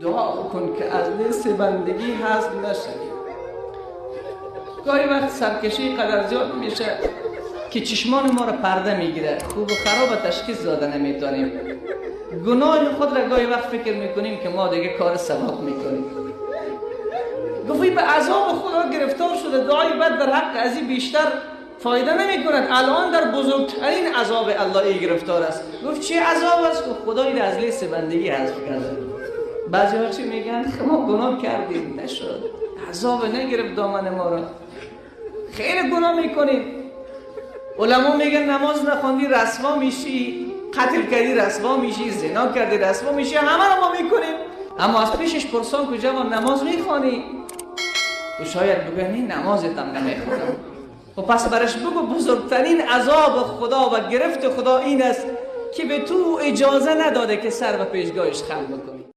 دعا بکن که از لیست بندگی حذف نشوی. گاهی وقت سرکشی قدر زیاد میشه که چشمان ما را پرده میگیره، خوب و خراب تشخیص داده نمیتونیم. گناه خود را گاهی وقت فکر میکنیم که ما دیگه کار ثواب میکنیم. گفتی به عذاب خدا گرفتار شده، دعای بد در حق از این بیشتر فایده نمی کند. الان در بزرگترین عذاب الله گرفتار است. گفت چه عذاب است؟ گفت خدایی را از لیست بندگی حذف کرده. بعضی ها چی میگن؟ ما گناه کردیم نشد، عذاب نگرفت دامن ما را. خیلی گناه میکنیم. علما میگن نماز نخوندی رسوا میشی، قتل کردی رسوا میشی، زنا کردی رسوا میشی، همه رو ما میکنیم. اما از پیشش پرسان که جوان نماز میخوانی؟ تو شاید بگنی نمازت هم نمیخونم. و پس برش بگو بزرگترین عذاب خدا و گرفت خدا این است که به تو اجازه نداده که سر به پیشگاهش خم بکنی.